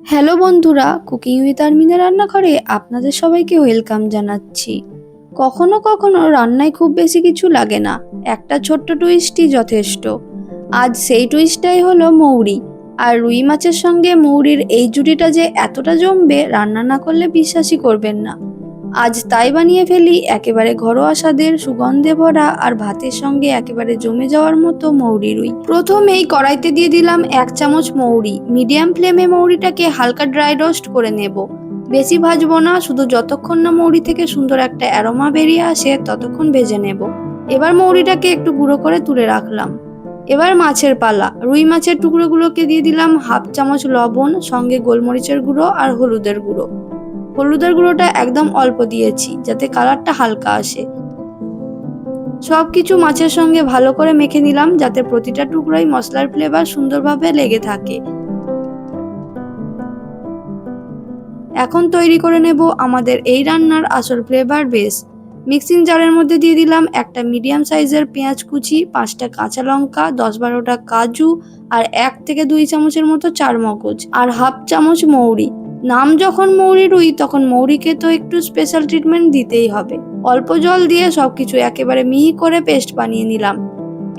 Hello বন্ধুরা, cooking with Armina রান্নাঘরে আপনাদের সবাইকে ওয়েলকাম জানাচ্ছি। কখনো কখনো রান্নায় খুব বেশি কিছু লাগে না, একটা ছোট্ট টুইস্টই যথেষ্ট। আজ সেই টুইস্টটাই হলো মৌরি। আর রুই মাছের সঙ্গে মৌরির এই জুটিটা যে এতটা জমবে, রান্না না করলে বিশ্বাসই করবেন না। আজ তাই বানিয়ে ফেলি একেবারে ঘরোয়া স্বাদের, সুগন্ধে ভরা আর ভাতের সঙ্গে একেবারে জমে যাওয়ার মতো মৌরি রুই। প্রথমেই কড়াইতে দিয়ে দিলাম 1 চামচ মৌরি। মিডিয়াম ফ্লেমে মৌরিটাকে হালকা ড্রাই রোস্ট করে নেব। বেশি ভাজবো না, শুধু যতক্ষণ না মৌরি থেকে সুন্দর একটা অ্যারোমা বেরিয়ে আসে ততক্ষণ ভেজে নেব। এবার মৌরিটাকে একটু গুঁড়ো করে তুলে রাখলাম। এবার মাছের পালা। রুই মাছের টুকরোগুলোকে দিয়ে দিলাম 1/2 চামচ লবণ, সঙ্গে গোলমরিচের গুঁড়ো আর হলুদের গুঁড়ো। হলুদের গুঁড়োটা একদম অল্প দিয়েছি যাতে কালারটা হালকা আসে। সবকিছু মাছের সঙ্গে ভালো করে মেখে নিলাম যাতে প্রতিটা টুকরোই মশলার ফ্লেভার সুন্দরভাবে লেগে থাকে। এখন তৈরি করে নেব আমাদের এই রান্নার আসল ফ্লেভার বেস। মিক্সিং জারের মধ্যে দিয়ে দিলাম একটা মিডিয়াম সাইজের পেঁয়াজ কুচি, 5টা কাঁচা লঙ্কা, 10-12টা কাজু আর 1 থেকে 2 চামচের মতো চারমগজ আর 1/2 চামচ মৌরি। নাম যখন মৌরি রুই, তখন মৌরিকে তো একটু স্পেশাল ট্রিটমেন্ট দিতেই হবে। অল্প জল দিয়ে সবকিছু একেবারে মিহি করে পেস্ট বানিয়ে নিলাম।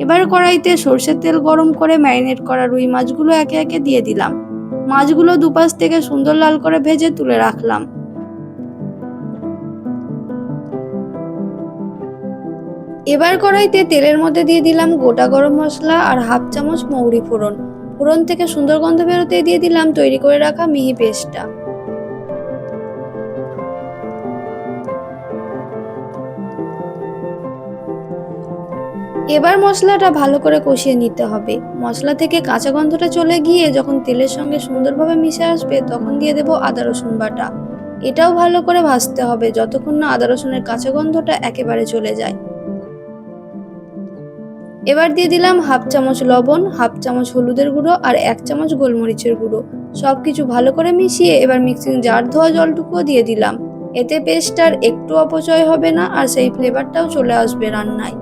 এবার কড়াইতে সরষের তেল গরম করে ম্যারিনেট করা রুই মাছগুলো একে একে দিয়ে দিলাম। মাছগুলো দুপাশ থেকে সুন্দর লাল করে ভেজে তুলে রাখলাম। এবার কড়াইতে তেলের মধ্যে দিয়ে দিলাম গোটা গরম মশলা আর 1/2 চামচ মৌরি ফোড়ন। ফোড়ন থেকে সুন্দর গন্ধ বেরোতে দিয়ে দিলাম তৈরি করে রাখা মিহি পেস্টটা। এবার মশলাটা ভালো করে কষিয়ে নিতে হবে। মশলা থেকে কাঁচা গন্ধটা চলে গিয়ে যখন তেলের সঙ্গে সুন্দরভাবে মিশে আসবে, তখন দিয়ে দেব আদা রসুন বাটা। এটাও ভালো করে ভাজতে হবে যতক্ষণ না আদা রসুনের কাঁচা গন্ধটা একেবারে চলে যায়। এবার দিয়ে দিলাম 1/2 চামচ লবণ, 1/2 চামচ হলুদের গুঁড়ো আর 1 চামচ গোলমরিচের গুঁড়ো। সবকিছু ভালো করে মিশিয়ে এবার মিক্সিং জার ধোয়া জলটুকুও দিয়ে দিলাম। এতে পেস্টটার একটু অপচয় হবে না আর সেই ফ্লেভারটাও চলে আসবে রান্নায়।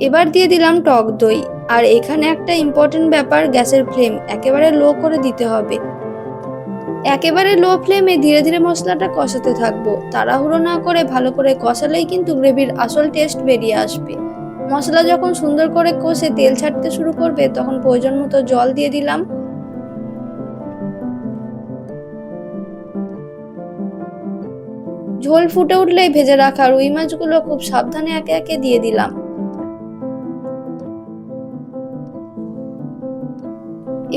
এবার দিয়ে দিলাম টক দই। আর এখানে একটা ইম্পর্টেন্ট ব্যাপার, গ্যাসের ফ্লেম একেবারে লো করে দিতে হবে। একেবারে লো ফ্লেমে ধীরে ধীরে মশলাটা কষাতে থাকবো। তাড়াহুড়ো না করে ভালো করে কষালেই কিন্তু গ্রেভির আসল টেস্ট বেরিয়ে আসবে। মশলা যখন সুন্দর করে কষে তেল ছাড়তে শুরু করবে, তখন প্রয়োজন মতো জল দিয়ে দিলাম। ঝোল ফুটে উঠলেই ভেজে রাখা রুই মাছগুলো খুব সাবধানে একে একে দিয়ে দিলাম।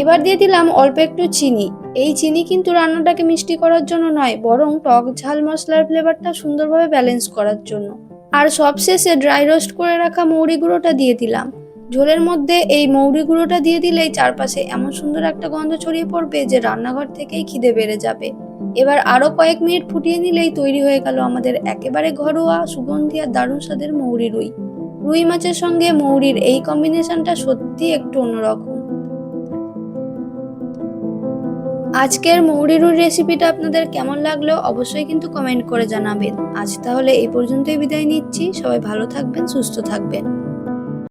এবার দিয়ে দিলাম অল্প একটু চিনি। এই চিনি কিন্তু রান্নাটাকে মিষ্টি করার জন্য নয়, বরং টক ঝাল মশলার ফ্লেভারটা সুন্দরভাবে ব্যালেন্স করার জন্য। আর সবশেষে ড্রাই রোস্ট করে রাখা মৌরি গুঁড়োটা দিয়ে দিলাম। ঝোলের মধ্যে এই মৌরি গুঁড়োটা দিয়ে দিলেই চারপাশে এমন সুন্দর একটা গন্ধ ছড়িয়ে পড়বে যে রান্নাঘর থেকেই খিদে বেড়ে যাবে। এবার আরো কয়েক মিনিট ফুটিয়ে নিলেই তৈরি হয়ে গেল আমাদের একেবারে ঘরোয়া, সুগন্ধি আর দারুণ স্বাদের মৌরি রুই। রুই মাছের সঙ্গে মৌরির এই কম্বিনেশনটা সত্যি একটু অন্যরকম। আজকের মৌরি রুই রেসিপিটা আপনাদের কেমন লাগলো অবশ্যই কিন্তু কমেন্ট করে জানাবেন। আজ তাহলে এই পর্যন্তই বিদায় নিচ্ছি। সবাই ভালো থাকবেন, সুস্থ থাকবেন।